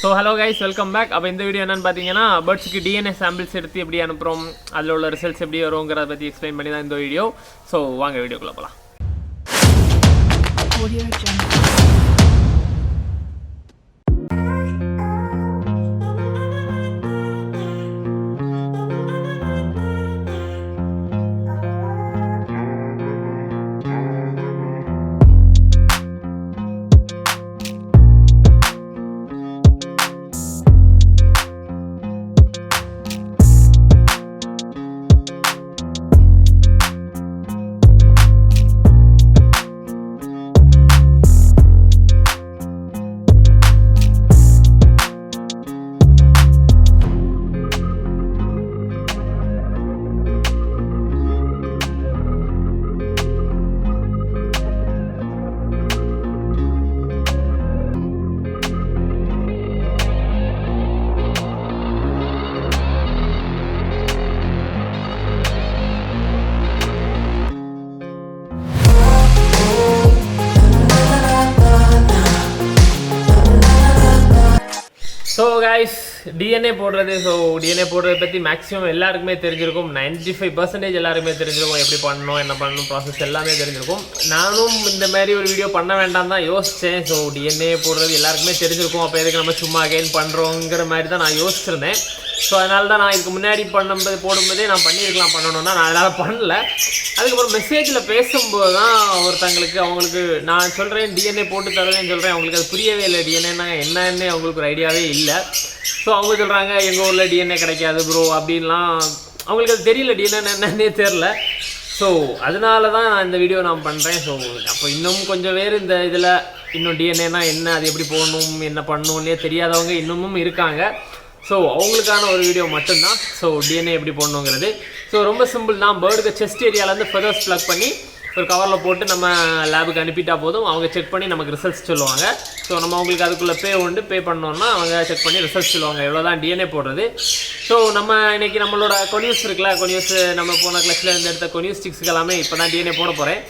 So hello guys, welcome back. அப்ப இந்த video என்னன்னு பாத்தீங்கன்னா பேர்ட்ஸ்க்கு DNA samples எடுத்து எப்படி அனுப்புறோம், அதுல உள்ள ரிசல்ட்ஸ் எப்படி வரும்ங்கறத பத்தி எக்ஸ்பிளைன் பண்ணி தான் இந்த வீடியோ. சோ வாங்க வீடியோக்குள்ள போலாம். So guys, DNA போடுறது பற்றி மேக்ஸிமம் எல்லாருக்குமே தெரிஞ்சிருக்கும். 95% எல்லாருக்குமே தெரிஞ்சிருக்கும். எப்படி பண்ணணும், என்ன பண்ணணும், ப்ராசஸ் எல்லாமே தெரிஞ்சிருக்கும். நானும் இந்த மாதிரி ஒரு வீடியோ பண்ண வேண்டாம் தான் யோசித்தேன். ஸோ DNA போடுறது எல்லாருக்குமே தெரிஞ்சிருக்கும். அப்போ எதுக்கு நம்ம சும்மா அகைன் பண்ணுறோங்கிற மாதிரி தான் நான் யோசிச்சிருந்தேன். ஸோ அதனால தான் நான் இதுக்கு முன்னாடி போடும்போதே நான் பண்ணியிருக்கலாம் பண்ணணும்னா நான் அதனால் பண்ணல. அதுக்கப்புறம் மெசேஜில் பேசும்போது தான் அவங்களுக்கு நான் சொல்கிறேன் DNA போட்டு தருவேன்னு சொல்கிறேன். அவங்களுக்கு அது புரியவே இல்லை. டிஎன்ஏன்னா என்னன்னு அவங்களுக்கு ஒரு ஐடியாவே இல்லை. ஸோ அவங்க சொல்கிறாங்க எங்கள் ஊரில் DNA கிடைக்காது ப்ரோ அப்படின்லாம். அவங்களுக்கு அது தெரியல, டிஎன்ஏ என்னன்னே தெரில. ஸோ அதனால தான் நான் இந்த வீடியோ நான் பண்ணுறேன். ஸோ அப்போ இன்னும் கொஞ்சம் பேர் இந்த இதில் இன்னும் டிஎன்ஏனா என்ன, அது எப்படி போடணும், என்ன பண்ணணுன்னே தெரியாதவங்க இன்னமும் இருக்காங்க. ஸோ அவங்களுக்கான ஒரு வீடியோ மட்டும்தான். ஸோ DNA எப்படி போடணுங்கிறது ஸோ ரொம்ப சிம்பிள் தான். பேர்டுக்கு செஸ்ட் ஏரியாவிலேருந்து ஃபெதர்ஸ் ப்ளக் பண்ணி ஒரு கவரில் போட்டு நம்ம லேபுக்கு அனுப்பிட்டா போதும். அவங்க செக் பண்ணி நமக்கு ரிசல்ட்ஸ் சொல்லுவாங்க. ஸோ நம்ம அவங்களுக்கு அதுக்குள்ளே பே பண்ணோன்னா அவங்க செக் பண்ணி ரிசல்ட்ஸ் சொல்லுவாங்க. எவ்வளோ தான் DNA போடுறது. ஸோ நம்ம இன்றைக்கி நம்மளோட கொனியூஸ் இருக்குல்ல, கொனியூஸ் நம்ம போன கிளாஸில் இருந்து எடுத்த கொனியூஸ் ஸ்டிக்ஸ்க்கு எல்லாமே இப்போ தான் DNA போட போகிறேன்.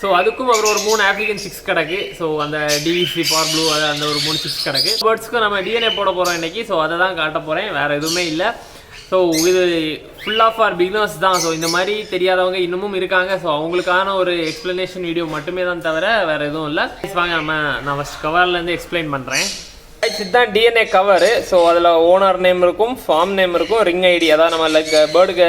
ஸோ அதுக்கும் அவர் ஒரு 3 ஆஃப்ரிக்கன் சிக்ஸ் கிடக்கு. ஸோ அந்த டிவிசி பார் ப்ளூ அது அந்த ஒரு 3 சிக்ஸ் கிடக்கு. பேர்ட்ஸ்க்கும் நம்ம DNA போட போகிறோம் இன்றைக்கி. ஸோ அதை தான் காட்ட போகிறேன், வேறு எதுவுமே இல்லை. ஸோ இது ஃபுல்லாக ஃபார் பிகினர்ஸ் தான். ஸோ இந்த மாதிரி தெரியாதவங்க இன்னமும் இருக்காங்க. ஸோ அவங்களுக்கான ஒரு எக்ஸ்ப்ளனேஷன் வீடியோ மட்டுமே தான் தவிர வேறு எதுவும் இல்லை. வாங்க நான் ஃபஸ்ட் கவர்லேருந்து எக்ஸ்பிளைன் பண்ணுறேன். இதுதான் DNA கவரு. ஸோ அதில் ஓனர் நேம் இருக்கும், ஃபார்ம் நேம் இருக்கும், ரிங் ஐடி, அதாவது நம்ம லைக் பேர்டுக்கு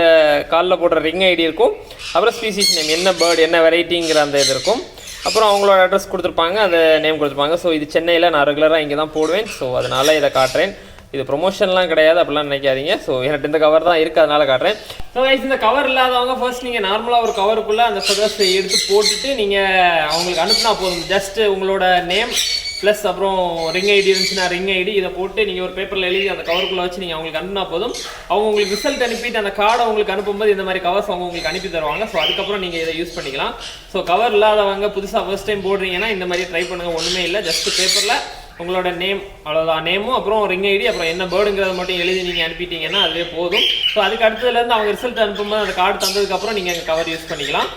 காலில் போடுற ரிங் ஐடி இருக்கும். அப்புறம் ஸ்பீசிஸ் நேம், என்ன பேர்டு என்ன வெரைட்டிங்கிற அந்த இது இருக்கும். அப்புறம் அவங்களோட அட்ரஸ் கொடுத்துருப்பாங்க, அந்த நேம் கொடுத்துருப்பாங்க. ஸோ இது சென்னையில் நான் ரெகுலராக இங்கே தான் போடுவேன். ஸோ அதனால் இதை காட்டுறேன். இது ப்ரொமோஷன்லாம் கிடையாது, அப்படிலாம் நினைக்காதீங்க. ஸோ எனக்கு இந்த கவர் தான் இருக்குது, அதனால் காட்டுறேன். ஸோ இந்த கவர் இல்லாதவங்க ஃபர்ஸ்ட் நீங்கள் நார்மலாக ஒரு கவருக்குள்ளே அந்த ஃபெதர்ஸை எடுத்து போட்டுட்டு நீங்கள் அவங்களுக்கு அனுப்புனா போதும். ஜஸ்ட்டு உங்களோட நேம் ப்ளஸ் அப்புறம் ரிங் ஐடி இருந்துச்சுன்னா ரிங் ஐடி இதை போட்டு நீங்கள் ஒரு பேப்பரில் எழுதி அந்த கவருக்குள்ளே வச்சு நீங்கள் அவங்களுக்கு அனுப்புனா போதும். அவங்க உங்களுக்கு ரிசல்ட் அனுப்பிட்டு அந்த கார்டை உங்களுக்கு அனுப்பும்போது இந்த மாதிரி கவர்ஸ் அவங்க உங்களுக்கு அனுப்பி தருவாங்க. ஸோ அதுக்கப்புறம் நீங்கள் இதை யூஸ் பண்ணிக்கலாம். ஸோ கவர் இல்லாதவங்க புதுசாக ஃபர்ஸ்ட் டைம் போடுறீங்கன்னா இந்த மாதிரி ட்ரை பண்ணுங்கள். ஒன்றுமே இல்லை, ஜஸ்ட் பேப்பரில் உங்களோட நேம், அவ்வளோதான், நேமும் அப்புறம் ரிங் ஐடி அப்புறம் என்ன பேர்டுங்கிறத மட்டும் எழுதி நீங்கள் அனுப்பிட்டீங்கன்னா அதுவே போதும். ஸோ அதுக்கு அடுத்ததுலேருந்து அவங்க ரிசல்ட் அனுப்பும்போது அந்த கார்டு தந்ததுக்கப்புறம் நீங்கள் அந்த கவர் யூஸ் பண்ணிக்கலாம்.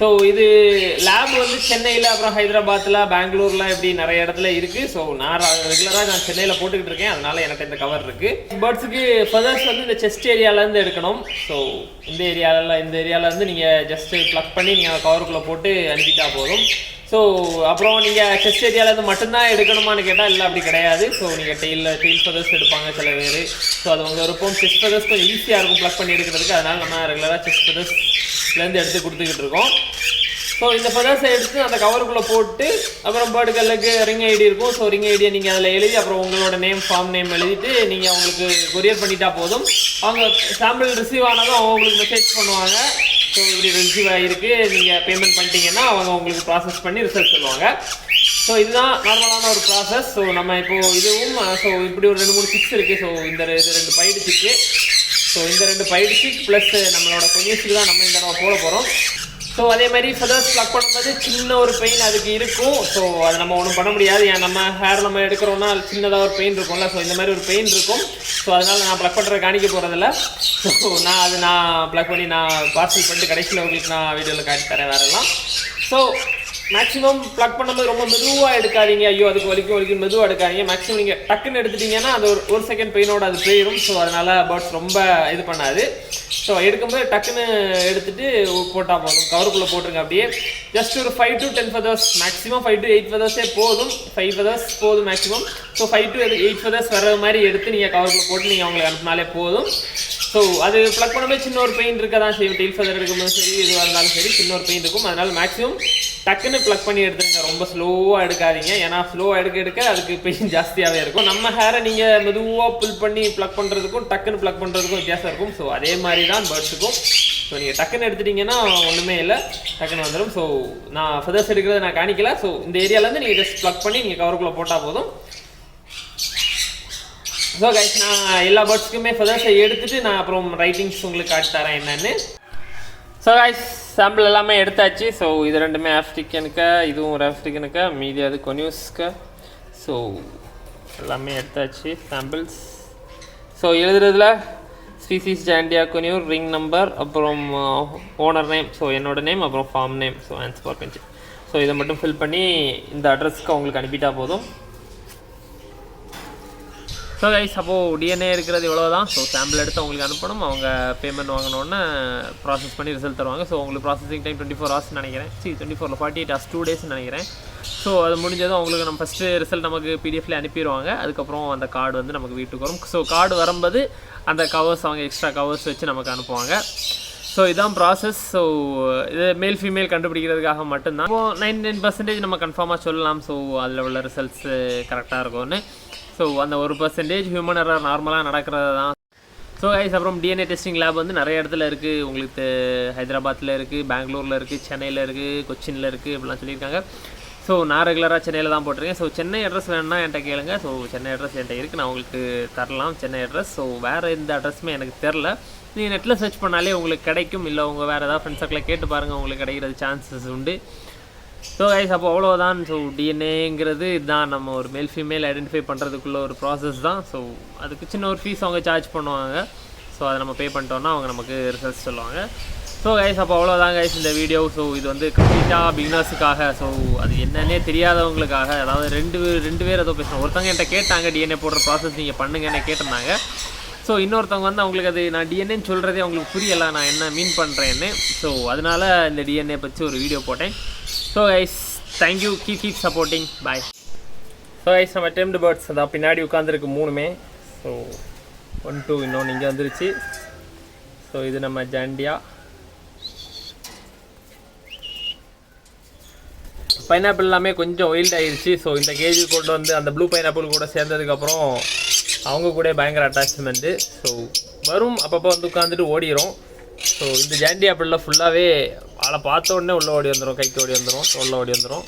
ஸோ இது லேப் வந்து சென்னையில் அப்புறம் ஹைதராபாத்தில் பெங்களூர்லாம் இப்படி நிறைய இடத்துல இருக்குது. ஸோ நான் ரெகுலராக சென்னையில் போட்டுக்கிட்டு இருக்கேன், அதனால் எனக்கு இந்த கவர் இருக்குது. பேர்ட்ஸுக்கு ஃபெதர்ஸ் வந்து இந்த செஸ்ட் ஏரியாவிலேருந்து எடுக்கணும். ஸோ இந்த ஏரியாவிலேருந்து நீங்கள் ஜஸ்ட்டு ப்ளக் பண்ணி நீங்கள் கவருக்குள்ளே போட்டு அனுப்பிட்டா போதும். ஸோ அப்புறம் நீங்கள் செஸ்ட் ஏரியாவிலேருந்து மட்டும்தான் எடுக்கணுமான்னு கேட்டால் இல்லை, அப்படி கிடையாது. ஸோ நீங்கள் டெயில் ஃபெதர்ஸ் எடுப்பாங்க சில பேர். ஸோ அது உங்கள் விருப்பம். செஸ்ட் ஃபெதர்ஸ் கொஞ்சம் ஈஸியாக இருக்கும் ப்ளக் பண்ணி எடுக்கிறதுக்கு, அதனால் நம்ம ரெகுலராக செஸ்ட் ஃபெதர்ஸ்லேருந்து எடுத்து கொடுத்துக்கிட்டு இருக்கோம். ஸோ இந்த ஃபெதர்ஸை எடுத்து அந்த கவருக்குள்ளே போட்டு அப்புறம் பேர்டுகளுக்கு ரிங் ஐடி இருக்கும். ஸோ ரிங் ஐடியை நீங்கள் அதில் எழுதி அப்புறம் உங்களோட நேம், ஃபார்ம் நேம் எழுதிட்டு நீங்கள் அவங்களுக்கு கொரியர் பண்ணிட்டா போதும். அவங்க சாம்பிள் ரிசீவ் ஆனதும் அவங்க உங்களுக்கு மெசேஜ் பண்ணுவாங்க. ஸோ இப்படி ரிசீவ் ஆகிருக்கு, நீங்கள் பேமெண்ட் பண்ணிட்டீங்கன்னா அவங்க உங்களுக்கு ப்ராசஸ் பண்ணி ரிசல்ட் சொல்லுவாங்க. ஸோ இதுதான் நார்மலான ஒரு ப்ராசஸ். ஸோ நம்ம இப்போது இதுவும் ஸோ இப்படி ஒரு 2-3 சிக்ஸ் இருக்குது. ஸோ இது 2 பைடு சிக்கு. ஸோ இந்த 2 பைடு சிக் ப்ளஸ் நம்மளோட கொனியூஸுக்கு தான் நம்ம இந்த தடவை போட போகிறோம். ஸோ அதே மாதிரி ஃபெதர்ஸ் ப்ளக் பண்ணும்போது சின்ன ஒரு பெயின் அதுக்கு இருக்கும். ஸோ அதை நம்ம ஒன்றும் பண்ண முடியாது. ஏன் நம்ம ஹேர் நம்ம எடுக்கிறோன்னா சின்னதாக ஒரு பெயின் இருக்கும்ல. ஸோ இந்த மாதிரி ஒரு பெயின் இருக்கும். ஸோ அதனால் நான் ப்ளக் பண்ணுற காணிக்க போகிறதில்ல. ஸோ நான் ப்ளக் பண்ணி நான் பார்சல் பண்ணிட்டு கடைசியில் உங்களுக்கு நான் வீடியோவில் காட்டி தரேன் வேறெல்லாம். ஸோ மேக்ஸிமம் ப்ளக் பண்ணும்போது ரொம்ப மெதுவாக எடுக்காதீங்க. ஐயோ அதுக்கு வலிக்கும் மெதுவாக எடுக்காதீங்க. மேக்ஸிமம் நீங்கள் டக்குன்னு எடுத்துட்டீங்கன்னா அது ஒரு செகண்ட் பெயினோட அது போயிடும். ஸோ அதனால் பேர்ட்ஸ் ரொம்ப இது பண்ணாது. ஸோ எடுக்கும்போது டக்குன்னு எடுத்துகிட்டு போட்டால் போதும். கவருக்குள்ளே போட்டுருங்க. அப்படியே ஜஸ்ட் ஒரு 5 to 10 feathers, maximum 5 to 8 feathers போதும். 5 feathers போதும் மேக்ஸிமம். ஸோ 5 to 8 feathers வர மாதிரி எடுத்து நீங்கள் கவருக்குள்ளே போட்டு நீங்கள் அவங்களுக்கு அனுப்பினாலே போதும். ஸோ அது ப்ளக் பண்ணும்போது சின்ன ஒரு பெயின் இருக்க தான் செய்யும். டெயில் ஃபெதர் எடுக்கும்போது சரி, எதுவாக இருந்தாலும் சரி, சின்ன ஒரு பெயின் இருக்கும். அதனால் மேக்ஸிமம் டக்குன்னு ப்ளக் பண்ணி எடுத்துருங்க. ரொம்ப ஸ்லோவாக எடுக்காதீங்க. ஏன்னா ஸ்லோவாக எடுக்க அதுக்கு பெயின் ஜாஸ்தியாகவே இருக்கும். நம்ம ஹேரை நீங்கள் மெதுவாக புல் பண்ணி ப்ளக் பண்ணுறதுக்கும் டக்குன்னு ப்ளக் பண்ணுறதுக்கும் வித்தியாசம் இருக்கும். ஸோ அதே மாதிரி தான் பேர்ட்ஸுக்கும். ஸோ நீங்கள் டக்குன்னு எடுத்துட்டிங்கன்னா ஒன்றுமே இல்லை, டக்குன்னு வந்துடும். ஸோ நான் ஃபெதர்ஸ் எடுக்கிறத நான் காணிக்கல. ஸோ இந்த ஏரியாவிலேருந்து நீங்கள் ஜஸ்ட் ப்ளக் பண்ணி நீங்கள் கவருக்குள்ளே போட்டால் போதும். ஸோ கைஸ், நான் எல்லா பேர்ட்ஸ்க்குமே ஃபெதர்ஸை எடுத்துகிட்டு நான் அப்புறம் ரைட்டிங்ஸ் உங்களுக்கு காட்டி தரேன் என்னென்னு. ஸோ கைஸ், சாம்பிள் எல்லாமே எடுத்தாச்சு. ஸோ இது ரெண்டுமே ஆஃப்ரிக்கனுக்கு, இதுவும் ஒரு ஆஃப்ரிக்கனுக்கு, மீதி அது கொனியூஸ்க்கு. ஸோ எல்லாமே எடுத்தாச்சு சாம்பிள்ஸ். ஸோ எழுதுறதுல ஸ்பீசிஸ் ஜாண்டியா கொனியூர், ரிங் நம்பர், அப்புறம் ஓனர் நேம், ஸோ என்னோட நேம், அப்புறம் farm name, so answer for pension. So இதை மட்டும் ஃபில் பண்ணி இந்த அட்ரஸ்க்கு அவங்களுக்கு அனுப்பிட்டா போதும். ஸோ கைஸ், அப்போது டிஎன்ஏ இருக்கிறது இவ்வளோ தான். ஸோ சாம்பிள் எடுத்து அவங்களுக்கு அனுப்பணும். அவங்க பேமெண்ட் வாங்கினோன்னே ப்ராசஸ் பண்ணி ரிசல்ட் தருவாங்க. ஸோ உங்களுக்கு ப்ராசஸிங் டைம் 24 hours நினைக்கிறேன். 24 இல்லை 48 hours, 2 days நினைக்கிறேன். ஸோ அது முடிஞ்சதும் அவங்களுக்கு நம்ம ஃபஸ்ட்டு ரிசல்ட் நமக்கு பிடிஎஃப்ல அனுப்பிடுவாங்க. அதுக்கப்புறம் அந்த கார்டு வந்து நமக்கு வீட்டுக்கு வரும். ஸோ கார்டு வரும்போது அந்த கவர்ஸ் அவங்க எக்ஸ்ட்ரா கவர்ஸ் வச்சு நமக்கு அனுப்புவாங்க. ஸோ இதுதான் ப்ராசஸ். ஸோ இது மேல் ஃபீமேல் கண்டுபிடிக்கிறதுக்காக மட்டும்தான். இப்போது 99% நம்ம கன்ஃபார்மாக சொல்லலாம். ஸோ அதில் உள்ள ரிசல்ட்ஸு கரெக்டாக இருக்கும்னு. ஸோ அந்த 1% ஹியூமன் எரர் நார்மலாக நடக்கிறது தான். ஸோ கைஸ், அப்புறம் டிஎன்ஏ டெஸ்டிங் லேப் வந்து நிறைய இடத்துல இருக்குது. உங்களுக்கு ஹைதராபாத்தில் இருக்குது, பெங்களூரில் இருக்குது, சென்னையில் இருக்குது, கொச்சினில் இருக்குது, இப்படிலாம் சொல்லியிருக்காங்க. ஸோ நான் ரெகுலராக சென்னையில் தான் போட்டிருக்கேன். ஸோ சென்னை அட்ரஸ் வேணும்னா என்கிட்ட கேளுங்க. ஸோ சென்னை அட்ரஸ் என்கிட்ட இருக்குது, நான் உங்களுக்கு தரலாம் சென்னை அட்ரஸ். ஸோ வேறு எந்த அட்ரஸுமே எனக்கு தெரில. நீங்கள் நெட்டில் சர்ச் பண்ணாலே உங்களுக்கு கிடைக்கும். இல்லை உங்கள் வேறு ஏதாவது ஃப்ரெண்ட்ஸ் சர்க்கிளில் கேட்டு பாருங்கள், உங்களுக்கு கிடைக்கிறது சான்சஸ் உண்டு. ஸோ கைஸ், அப்போ அவ்வளோதான். ஸோ டிஎன்ஏங்கிறது இதுதான், நம்ம ஒரு மேல் ஃபீமேல் ஐடென்டிஃபை பண்ணுறதுக்குள்ள ஒரு ப்ராசஸ் தான். ஸோ அதுக்கு சின்ன ஒரு ஃபீஸ் அவங்க சார்ஜ் பண்ணுவாங்க. ஸோ அதை நம்ம பே பண்ணிட்டோன்னா அவங்க நமக்கு ரிசல்ட்ஸ் சொல்லுவாங்க. ஸோ கைஸ், அப்போ அவ்வளோதான் கைஸ் இந்த வீடியோ. ஸோ இது வந்து கம்ப்ளீட்டாக பிகினர்ஸுக்காக. ஸோ அது என்னன்னே தெரியாதவங்களுக்காக. அதாவது ரெண்டு பேர் ஏதோ பேசணும். ஒருத்தவங்க என்கிட்ட கேட்டாங்க, டிஎன்ஏ போடுற ப்ராசஸ் நீங்கள் பண்ணுங்கன்னு கேட்டிருந்தாங்க. ஸோ இன்னொருத்தவங்க வந்து அவங்களுக்கு அது நான் டிஎன்ஏன்னு சொல்கிறதே அவங்களுக்கு புரியலை, நான் என்ன மீன் பண்ணுறேன்னு. ஸோ அதனால் இந்த டிஎன்ஏ பற்றி ஒரு வீடியோ போட்டேன். So guys, thank you, keep supporting, bye. So guys, நம்ம டெம்டு பேர்ட்ஸ் அதான் பின்னாடி உட்காந்துருக்கு 3மே. ஸோ 1 2 இன்னொன்று இங்கே வந்துருச்சு. ஸோ இது நம்ம ஜாண்டியா. பைனாப்பிள் எல்லாமே கொஞ்சம் வைல்ட் ஆகிடுச்சு. ஸோ இந்த கேஜி கொண்டு வந்து அந்த ப்ளூ பைனாப்பிள் கூட சேர்ந்ததுக்கப்புறம் அவங்க கூட பயங்கர அட்டாச்மெண்ட்டு. ஸோ வரும் அப்பப்போ வந்து உட்காந்துட்டு ஓடிடும். ஸோ இந்த ஜாண்டி ஆப்பிளில் ஃபுல்லாகவே ஆளை பார்த்த உடனே உள்ளே ஓடி வந்துடும், கைக்கு ஓடி வந்துடும், உள்ளே ஓடி வந்துடும்.